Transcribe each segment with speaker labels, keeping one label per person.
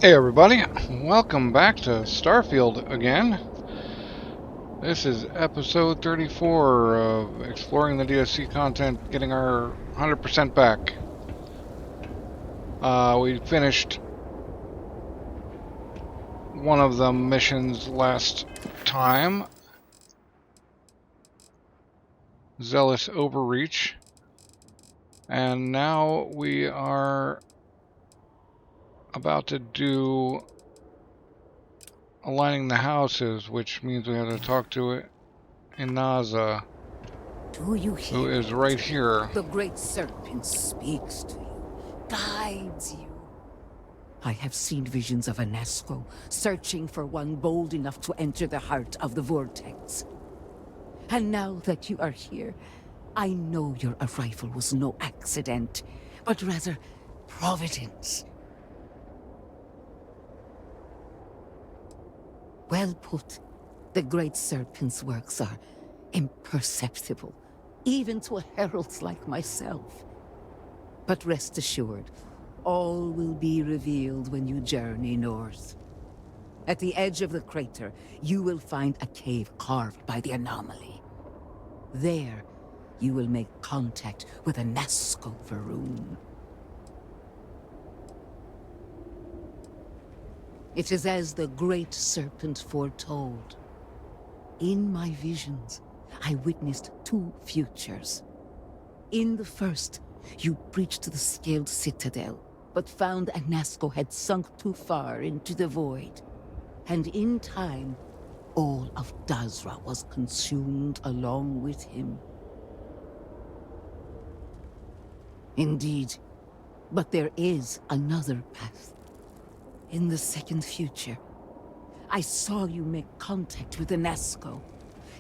Speaker 1: Hey everybody, welcome back to Starfield again. This is episode 34 of exploring the DLC content, getting our 100% back. We finished one of the missions last time, Zealous Overreach, and now we are about to do aligning the houses, which means we have to talk to Inaza,
Speaker 2: Do you
Speaker 1: who
Speaker 2: hear
Speaker 1: is
Speaker 2: it?
Speaker 1: right here.
Speaker 2: The great serpent speaks to you, guides you. I have seen visions of Anasco, searching for one bold enough to enter the heart of the vortex. And now that you are here, I know your arrival was no accident, but rather providence. Well put. The great serpent's works are imperceptible, even to heralds like myself. But rest assured, all will be revealed when you journey north. At the edge of the crater, you will find a cave carved by the anomaly. There, you will make contact with a Nazca Varun. It is as the great serpent foretold. In my visions, I witnessed two futures. In the first, you breached the scaled citadel, but found Anasco had sunk too far into the void. And in time, all of Dazra was consumed along with him. Indeed, but there is another path. In the second future, I saw you make contact with Anasco,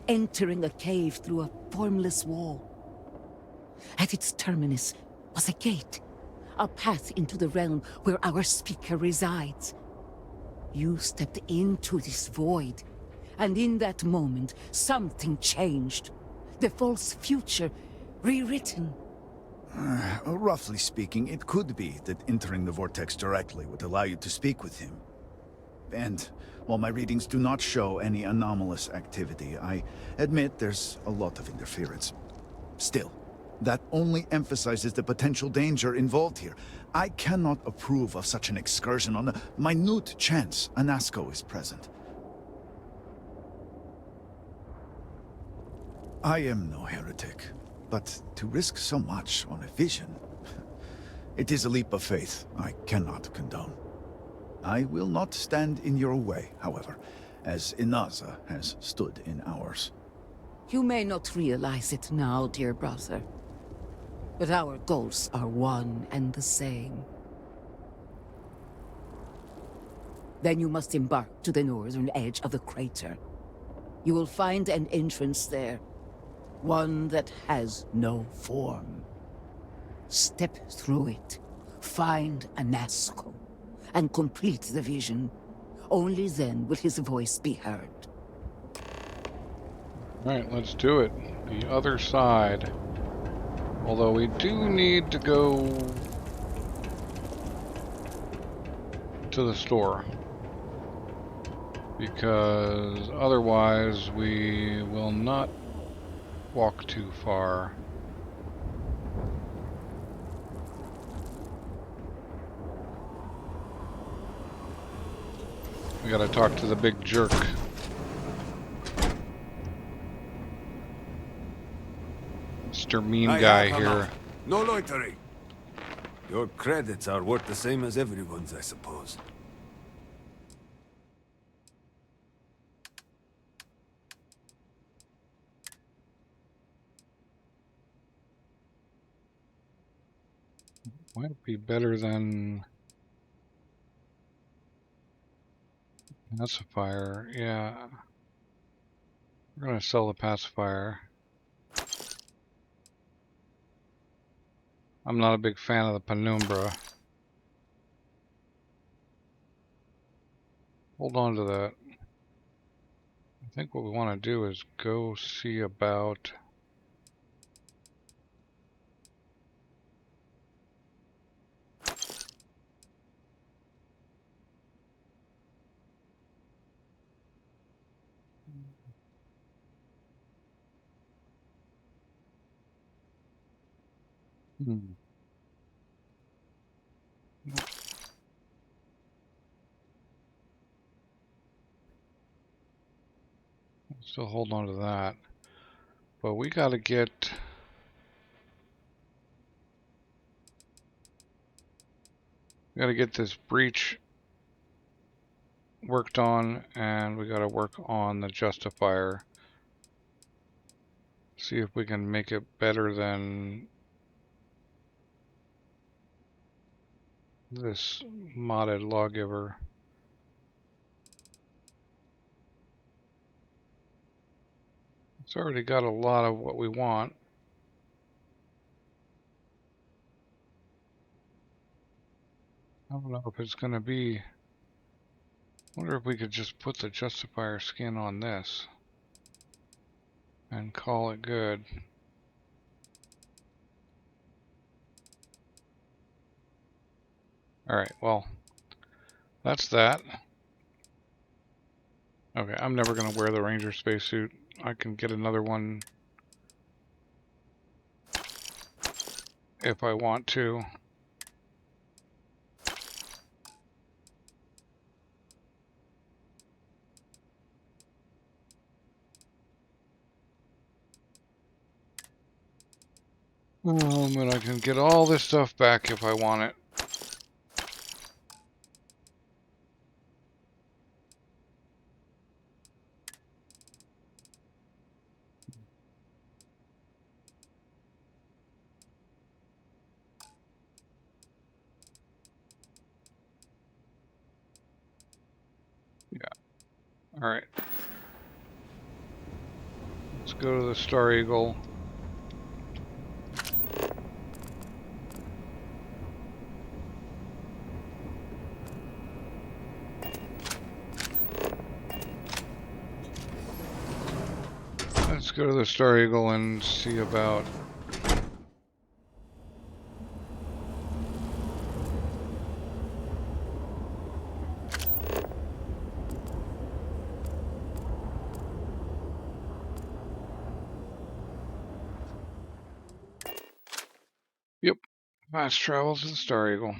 Speaker 2: entering a cave through a formless wall. At its terminus was a gate, a path into the realm where our speaker resides. You stepped into this void, and in that moment, something changed. The false future, rewritten.
Speaker 3: Roughly speaking, it could be that entering the vortex directly would allow you to speak with him. And while my readings do not show any anomalous activity, I admit there's a lot of interference. Still, that only emphasizes the potential danger involved here. I cannot approve of such an excursion on a minute chance Anasco is present. I am no heretic, but to risk so much on a vision, it is a leap of faith I cannot condone. I will not stand in your way, however, as Inaza has stood in ours.
Speaker 2: You may not realize it now, dear brother, but our goals are one and the same. Then you must embark to the northern edge of the crater. You will find an entrance there, one that has no form. Step through it, find Anasco, and complete the vision. Only then will his voice be heard.
Speaker 1: Alright, let's do it. The other side. Although we do need to go to the store. Because otherwise we will not walk too far. We gotta talk to the big jerk. Mr. Mean Guy here.
Speaker 4: No loitering. Your credits are worth the same as everyone's, I suppose.
Speaker 1: Might be better than pacifier. Yeah. We're gonna sell the pacifier. I'm not a big fan of the penumbra. Hold on to that. I think what we want to do is go see about Hmm. Still hold on to that. But we gotta get... We gotta get this breach worked on, and we gotta work on the justifier. See if we can make it better than this modded lawgiver. It's already got a lot of what we want. I don't know if it's gonna be... I wonder if we could just put the justifier skin on this and call it good. Alright, well, that's that. Okay, I'm never gonna wear the Ranger spacesuit. I can get another one if I want to. And I can get all this stuff back if I want it. Yeah. Alright. Let's go to the Star Eagle. Let's go to the Star Eagle and see about... Yep. Fast travel to the Star Eagle.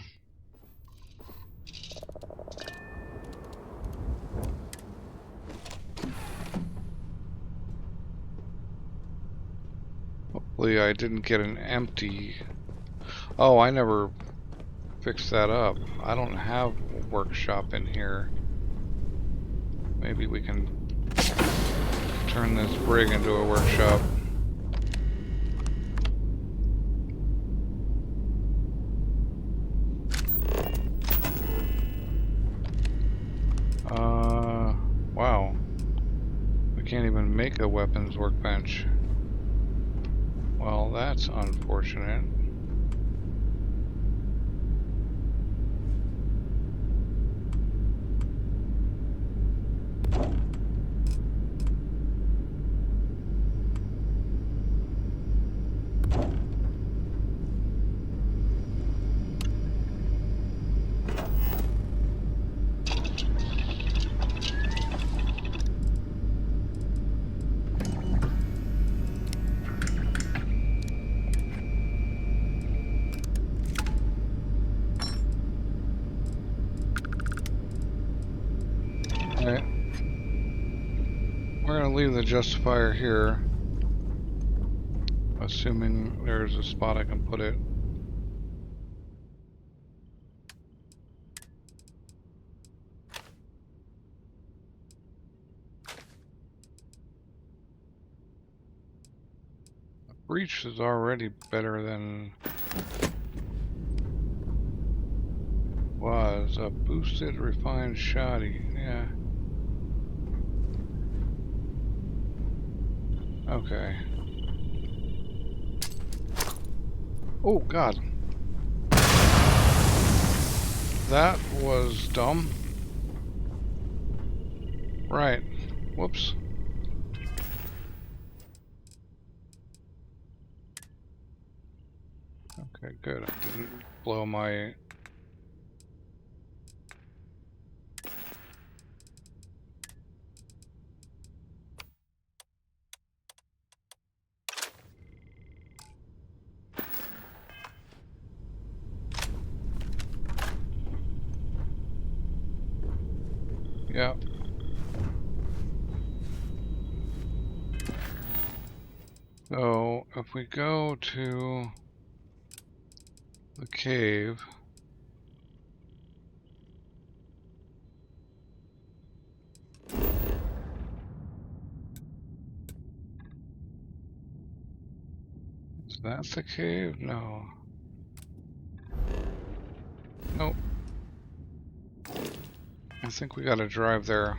Speaker 1: Hopefully I didn't get an empty... Oh, I never fixed that up. I don't have a workshop in here. Maybe we can turn this brig into a workshop. Wow. We can't even make a weapons workbench. Well, that's unfortunate. Alright. We're gonna leave the justifier here, assuming there's a spot I can put it. Breach is already better than was. A boosted refined shoddy. Yeah. Okay. Oh god. That was dumb. Right. Whoops. Okay, good. I didn't blow my... Yeah. So if we go to the cave, is that the cave? No. Nope. I think we gotta drive there.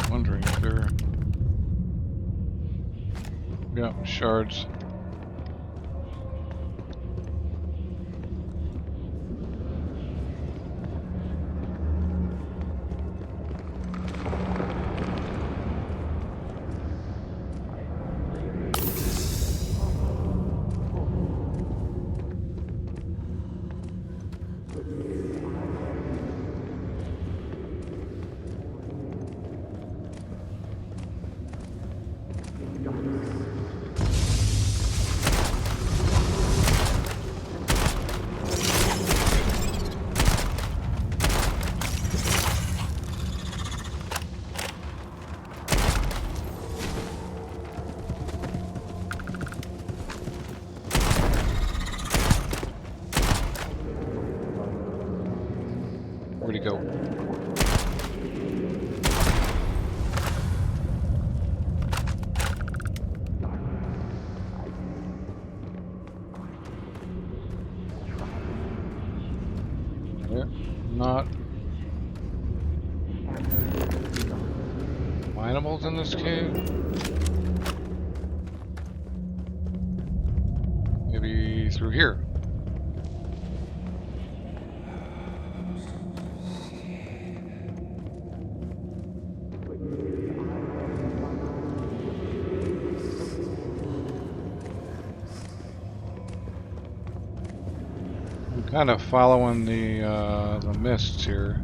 Speaker 1: Wondering if they're... Yeah, shards. Where'd he go? Yeah, not animals in this cave? Maybe through here. I'm kind of following the mists here.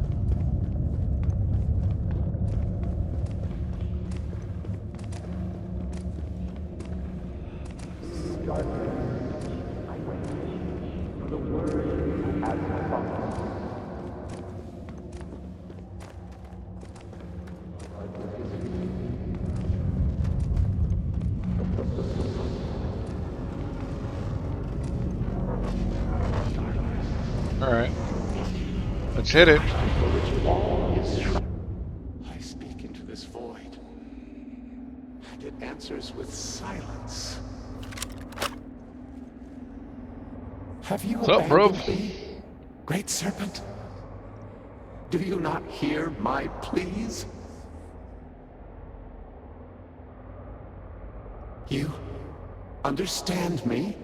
Speaker 1: All right, let's hit it.
Speaker 5: I speak into this void, and it answers with silence. Have you
Speaker 1: What's up, bro?
Speaker 5: abandoned me, great serpent? Do you not hear my pleas? You understand me?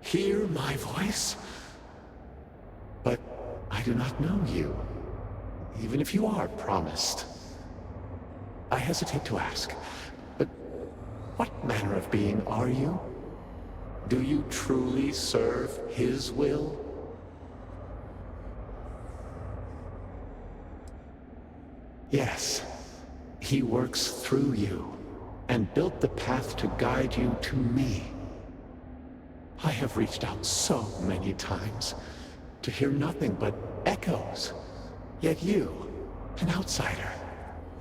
Speaker 5: Hear my voice? But I do not know you, even if you are promised. I hesitate to ask, but what manner of being are you? Do you truly serve his will? Yes, he works through you and built the path to guide you to me. I have reached out so many times to hear nothing but echoes. Yet you, an outsider,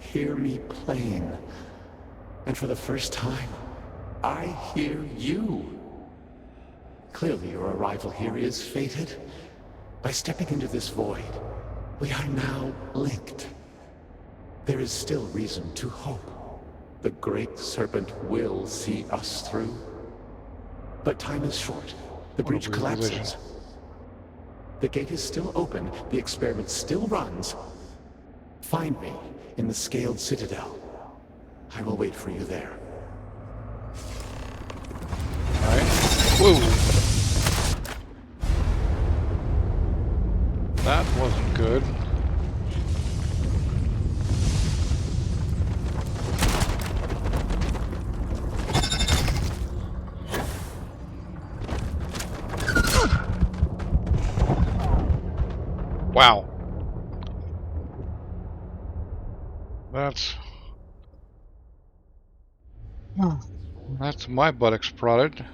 Speaker 5: hear me plain. And for the first time, I hear you. Clearly your arrival here is fated. By stepping into this void, we are now linked. There is still reason to hope. The great serpent will see us through. But time is short. The breach collapses. The gate is still open. The experiment still runs. Find me in the Scaled Citadel. I will wait for you there.
Speaker 1: Alright. Whoa! That wasn't good. Wow. That's my buttocks prodded.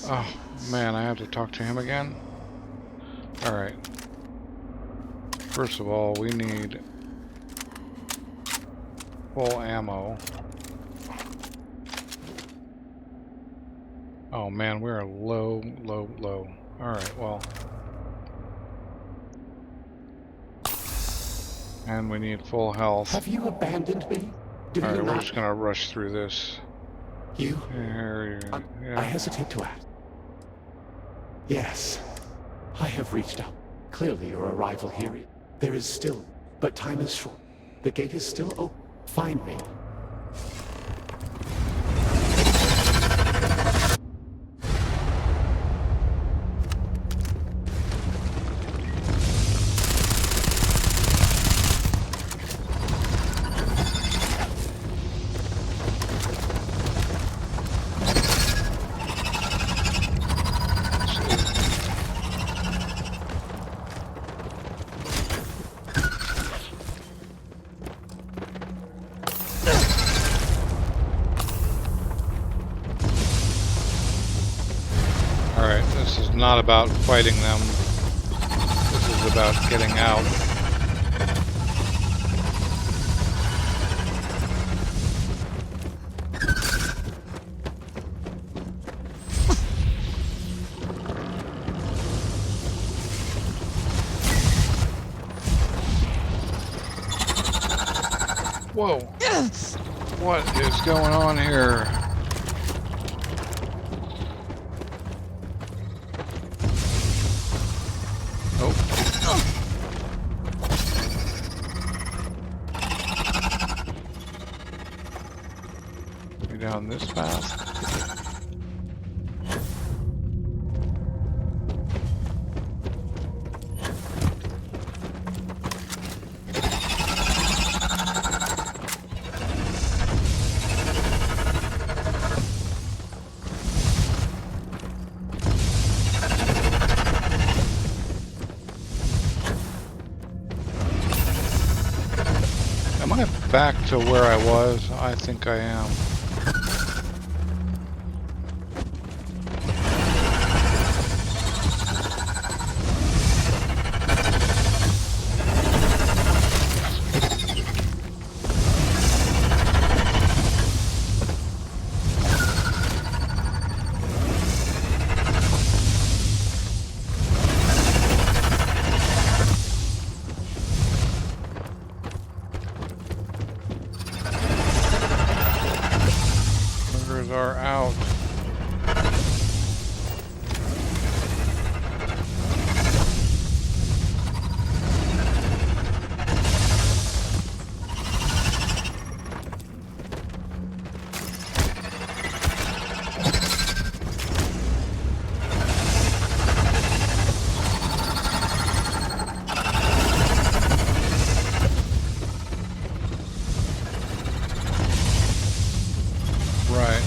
Speaker 1: Oh man, I have to talk to him again. Alright. First of all, we need full ammo. Oh man, we're low. Alright, well. And we need full health.
Speaker 5: Have you abandoned me?
Speaker 1: Alright, we're just gonna rush through this.
Speaker 5: You?
Speaker 1: Yeah.
Speaker 5: I hesitate to ask. Yes, I have reached out. Clearly your arrival here, there is still, but time is short. The gate is still open. Find me.
Speaker 1: Alright, this is not about fighting them. This is about getting out. Whoa! What is going on here? Down this path. back to where I was? I think I am. Murders are out. Right.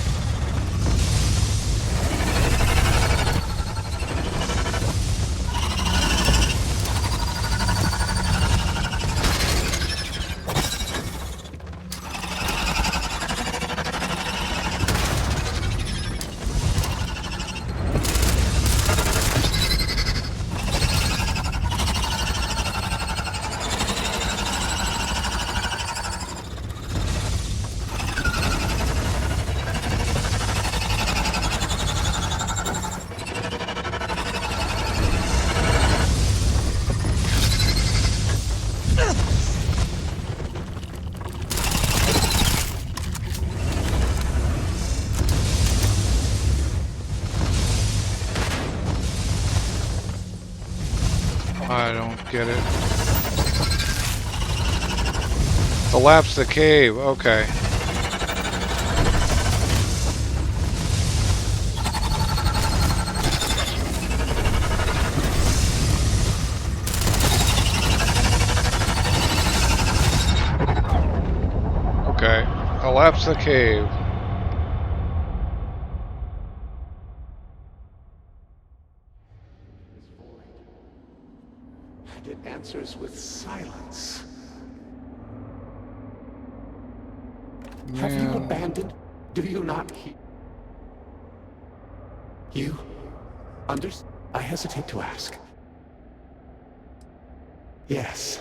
Speaker 1: I don't get it. Collapse the cave. Okay. Okay. Collapse the cave.
Speaker 5: And it answers with silence. Have you
Speaker 1: Man.
Speaker 5: abandoned? Do you not hear? You understand? I hesitate to ask. Yes.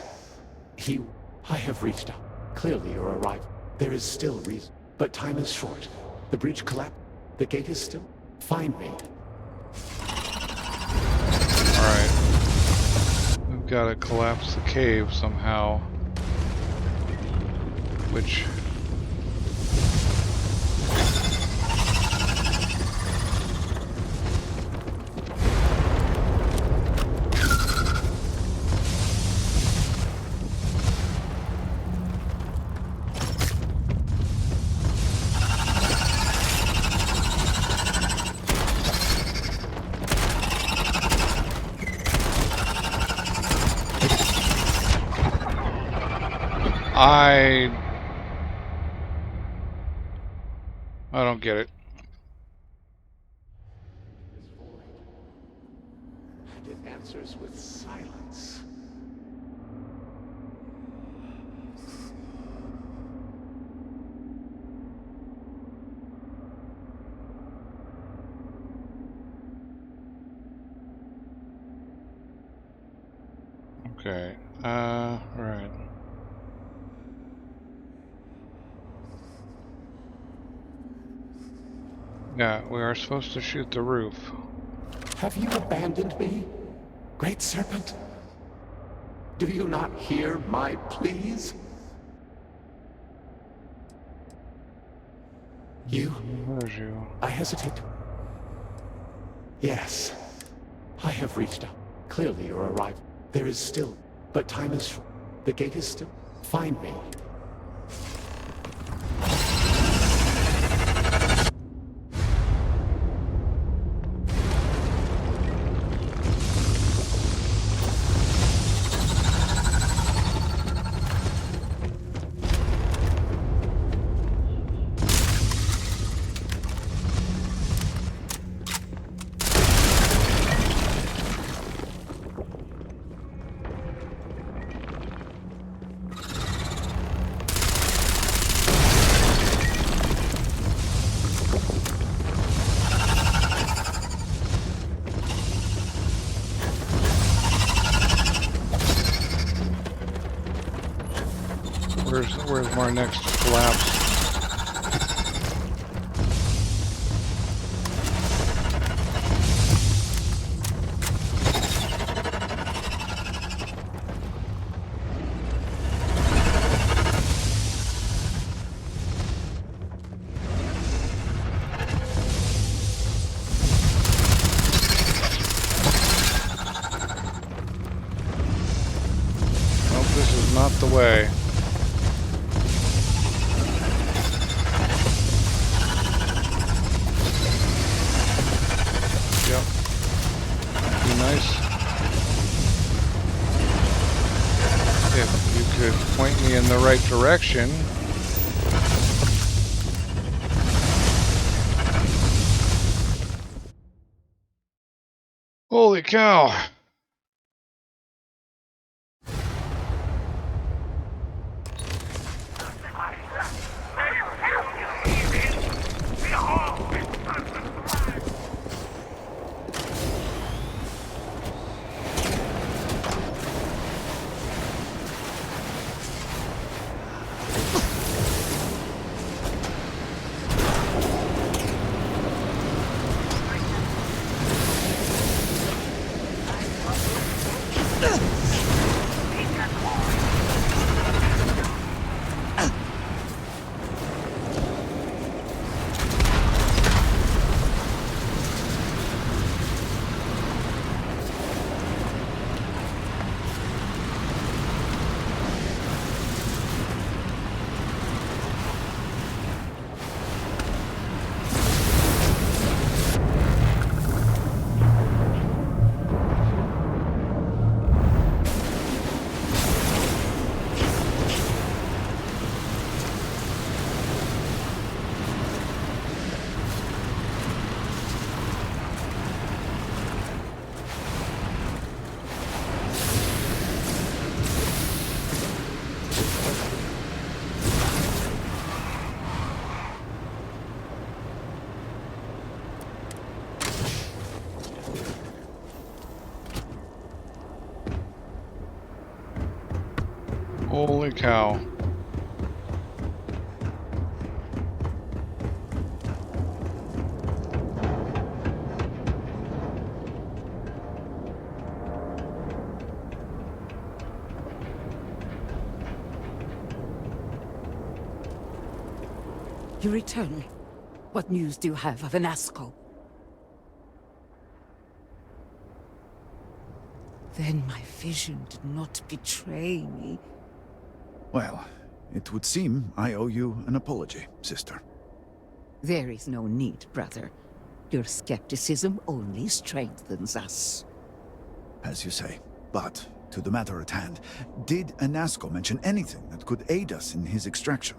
Speaker 5: I have reached out. Clearly your arrival. There is still reason. But time is short. The breach collapsed. The gate is still. Find me.
Speaker 1: Alright. We've got to collapse the cave somehow. Which... I don't get it.
Speaker 5: And it answers with silence.
Speaker 1: Okay. Right. Yeah, we are supposed to shoot the roof.
Speaker 5: Have you abandoned me, great serpent? Do you not hear my pleas?
Speaker 1: Where's you?
Speaker 5: I hesitate to... Yes. I have reached out. Clearly your arrival. There is still... But time is short. The gate is still... Find me.
Speaker 1: Where's my next collapse? Well, this is not the way. Yep. Be nice if you could point me in the right direction. Holy cow! Holy cow.
Speaker 2: You return. What news do you have of Anasco? Then my vision did not betray me.
Speaker 3: Well, it would seem I owe you an apology, sister.
Speaker 2: There is no need, brother. Your skepticism only strengthens us.
Speaker 3: As you say. But, to the matter at hand, did Anasco mention anything that could aid us in his extraction?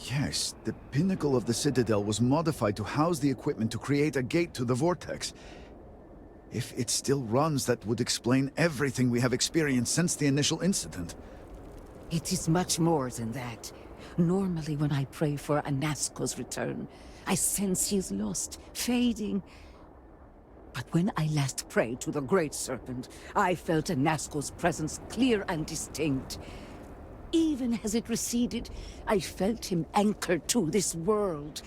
Speaker 3: Yes, the pinnacle of the Citadel was modified to house the equipment to create a gate to the Vortex. If it still runs, that would explain everything we have experienced since the initial incident.
Speaker 2: It is much more than that. Normally when I pray for Anasco's return, I sense he is lost, fading. But when I last prayed to the Great Serpent, I felt Anasco's presence clear and distinct. Even as it receded, I felt him anchored to this world.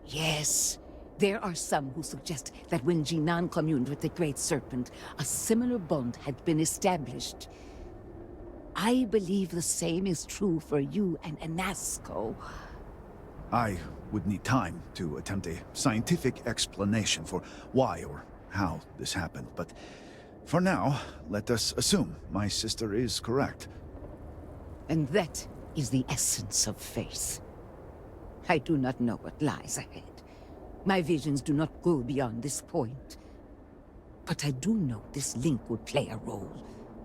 Speaker 2: Yes, there are some who suggest that when Jinan communed with the Great Serpent, a similar bond had been established. I believe the same is true for you and Anasco.
Speaker 3: I would need time to attempt a scientific explanation for why or how this happened, but for now, let us assume my sister is correct.
Speaker 2: And that is the essence of faith. I do not know what lies ahead. My visions do not go beyond this point. But I do know this link would play a role.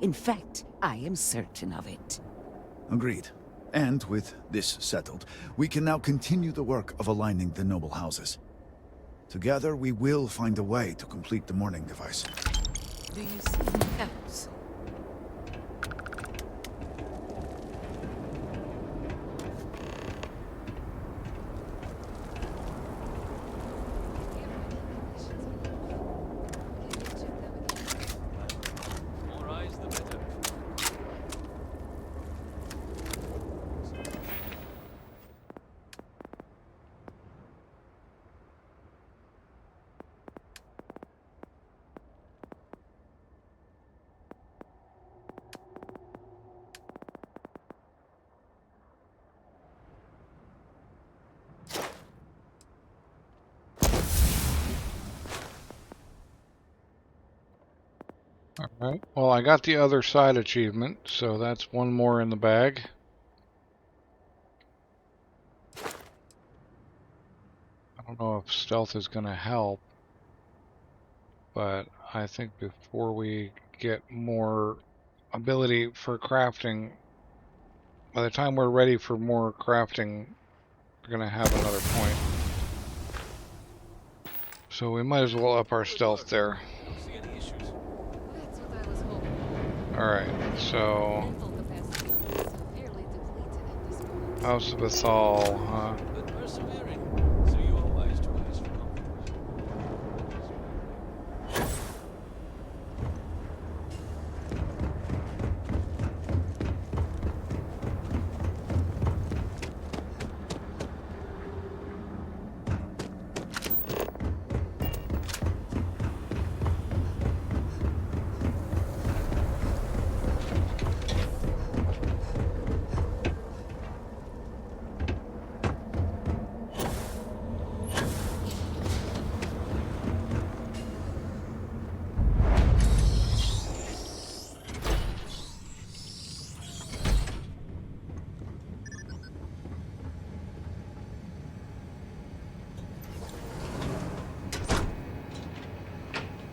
Speaker 2: In fact, I am certain of it.
Speaker 3: Agreed. And with this settled, we can now continue the work of aligning the noble houses. Together, we will find a way to complete the mourning device.
Speaker 2: Do you see else?
Speaker 6: More eyes, the better.
Speaker 1: Alright, well, I got the other side achievement, so that's one more in the bag. I don't know if stealth is going to help, but I think before we get more ability for crafting, by the time we're ready for more crafting, we're going to have another point. So we might as well up our stealth there.
Speaker 6: Don't see any issues.
Speaker 2: That's what I was hoping.
Speaker 1: Alright, so
Speaker 2: Mental capacity is severely depleted at this point.
Speaker 1: House of Athal, huh?
Speaker 6: But persevering. So you are wise to ask for comfort.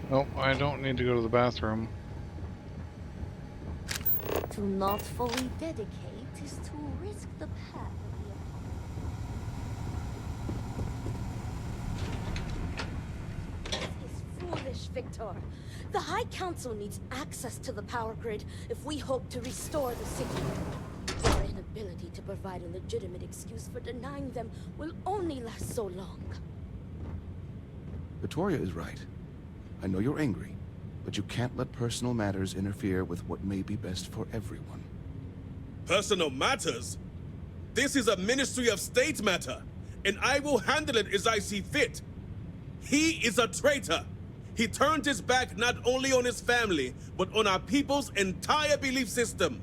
Speaker 1: Nope, I don't need to go to the bathroom.
Speaker 7: To not fully dedicate is to risk the path of the opponent. This is foolish, Victor. The High Council needs access to the power grid if we hope to restore the city. Our inability to provide a legitimate excuse for denying them will only last so long.
Speaker 8: Victoria is right. I know you're angry, but you can't let personal matters interfere with what may be best for everyone.
Speaker 9: Personal matters? This is a Ministry of State matter, and I will handle it as I see fit. He is a traitor. He turned his back not only on his family, but on our people's entire belief system.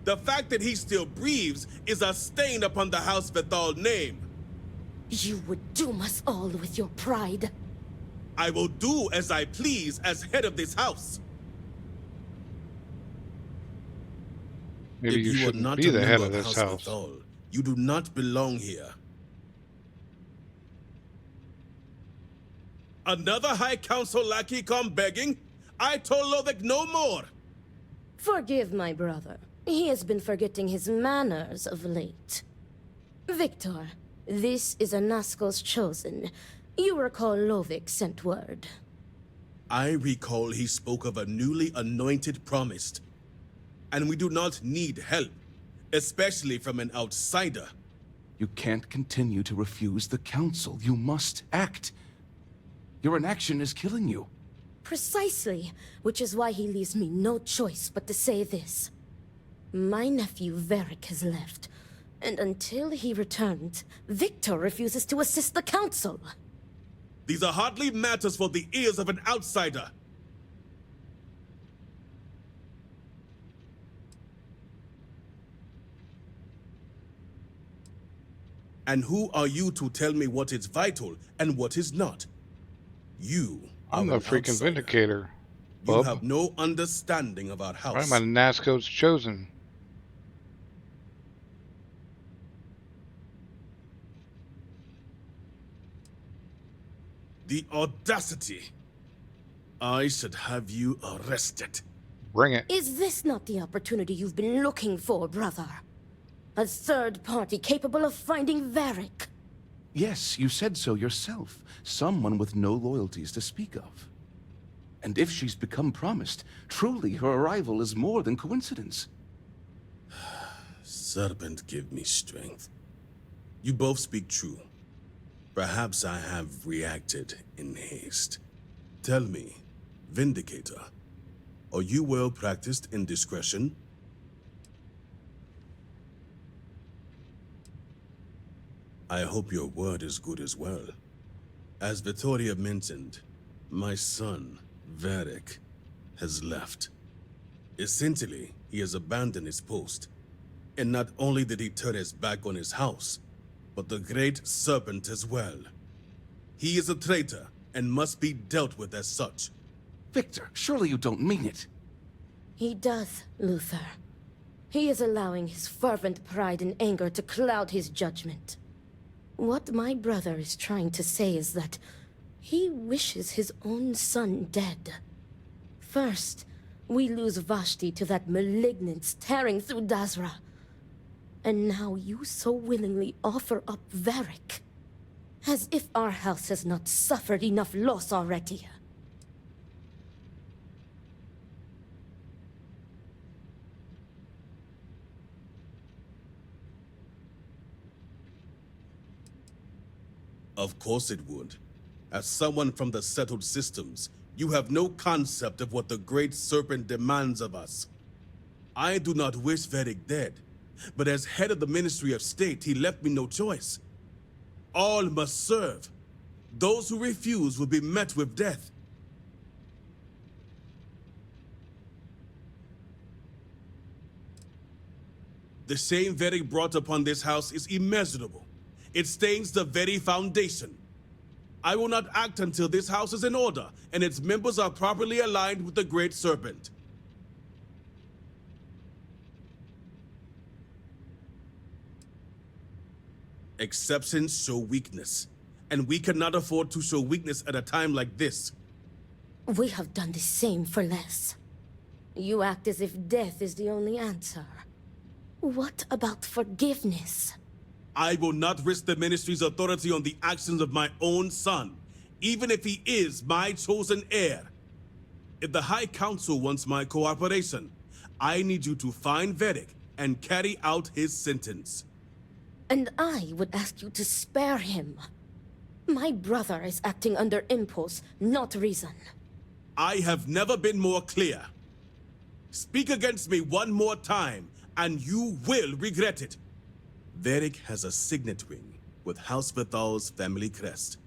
Speaker 9: The fact that he still breathes is a stain upon the House Vethal name.
Speaker 7: You would doom us all with your pride.
Speaker 9: I will do as I please as head of this house.
Speaker 1: Maybe you shouldn't be the head of this house.
Speaker 9: Vethal, you do not belong here. Another High Council lackey come begging? I told Lovick no more.
Speaker 7: Forgive my brother. He has been forgetting his manners of late. Victor, this is Anaskel's chosen. You recall Lovick sent word.
Speaker 9: I recall he spoke of a newly anointed promised. And we do not need help, especially from an outsider.
Speaker 8: You can't continue to refuse the council. You must act. Your inaction is killing you.
Speaker 7: Precisely, which is why he leaves me no choice but to say this. My nephew Varric has left, and until he returns, Victor refuses to assist the council.
Speaker 9: These are hardly matters for the ears of an outsider. And who are you to tell me what is vital and what is not? You
Speaker 1: I'm
Speaker 9: are
Speaker 1: the
Speaker 9: an
Speaker 1: freaking
Speaker 9: outsider.
Speaker 1: vindicator.
Speaker 9: You
Speaker 1: Bub.
Speaker 9: have no understanding of our house.
Speaker 1: I'm a Nazco's chosen.
Speaker 9: The audacity. I should have you arrested.
Speaker 1: Bring it.
Speaker 7: Is this not the opportunity you've been looking for, brother? A third party capable of finding Varric?
Speaker 8: Yes, you said so yourself. Someone with no loyalties to speak of. And if she's become promised, truly her arrival is more than coincidence.
Speaker 9: Serpent, give me strength. You both speak true. Perhaps I have reacted in haste. Tell me, Vindicator, are you well practiced in discretion? I hope your word is good as well. As Vittoria mentioned, my son, Varric, has left. Essentially, he has abandoned his post. And not only did he turn his back on his house, but the great serpent as well. He is a traitor and must be dealt with as such.
Speaker 8: Victor, surely you don't mean it.
Speaker 7: He does, Luther. He is allowing his fervent pride and anger to cloud his judgment. What my brother is trying to say is that he wishes his own son dead. First, we lose Vashti to that malignance tearing through Dazra. And now you so willingly offer up Varric. As if our house has not suffered enough loss already.
Speaker 9: Of course it would. As someone from the settled systems, you have no concept of what the Great Serpent demands of us. I do not wish Varric dead, but as head of the Ministry of State, he left me no choice. All must serve. Those who refuse will be met with death. The shame Varric brought upon this house is immeasurable. It stains the very foundation. I will not act until this house is in order and its members are properly aligned with the Great Serpent. Exceptions show weakness, and we cannot afford to show weakness at a time like this.
Speaker 7: We have done the same for less. You act as if death is the only answer. What about forgiveness?
Speaker 9: I will not risk the Ministry's authority on the actions of my own son, even if he is my chosen heir. If the High Council wants my cooperation, I need you to find Varric and carry out his sentence.
Speaker 7: And I would ask you to spare him. My brother is acting under impulse, not reason.
Speaker 9: I have never been more clear. Speak against me one more time, and you will regret it. Varric has a signet ring with House Vithal's family crest.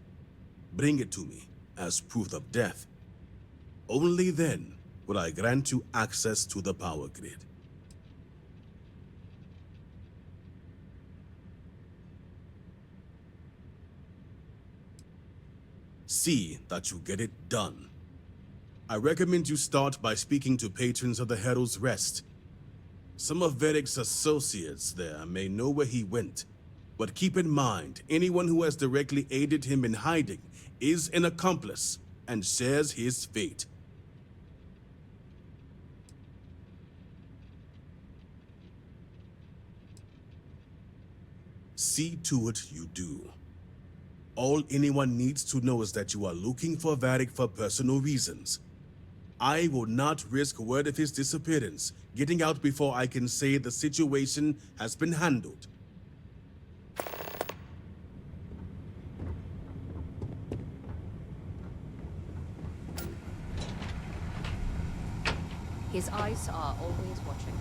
Speaker 9: Bring it to me as proof of death. Only then will I grant you access to the power grid. See that you get it done. I recommend you start by speaking to patrons of the Herald's Rest. Some of Varric's associates there may know where he went, but keep in mind, anyone who has directly aided him in hiding is an accomplice and shares his fate. See to it you do. All anyone needs to know is that you are looking for Varric for personal reasons. I will not risk word of his disappearance getting out before I can say the situation has been handled.
Speaker 10: His eyes are always watching.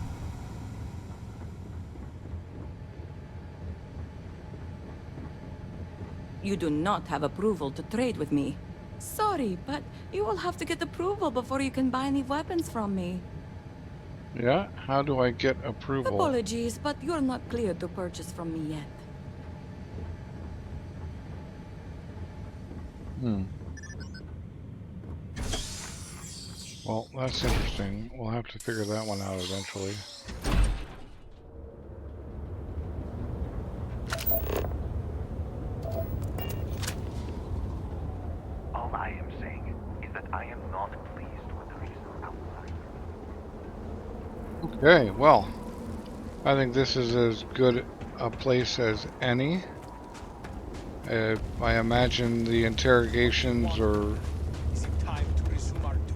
Speaker 11: You do not have approval to trade with me. Sorry, but you will have to get approval before you can buy any weapons from me.
Speaker 1: Yeah? How do I get approval?
Speaker 11: Apologies, but you're not cleared to purchase from me yet.
Speaker 1: Well, that's interesting. We'll have to figure that one out eventually.
Speaker 12: All I am saying is that I am not pleased with the recent outline.
Speaker 1: Okay, well, I think this is as good a place as any. I imagine the interrogations are...
Speaker 6: Is it time to resume our duty?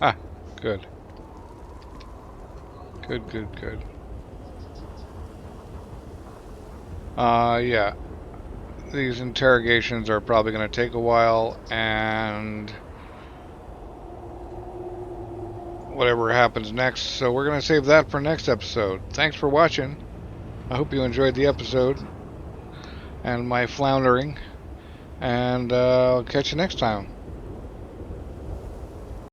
Speaker 1: Ah, good. Good. Yeah. These interrogations are probably going to take a while, and whatever happens next, so we're going to save that for next episode. Thanks for watching. I hope you enjoyed the episode and my floundering, and I'll catch you next time.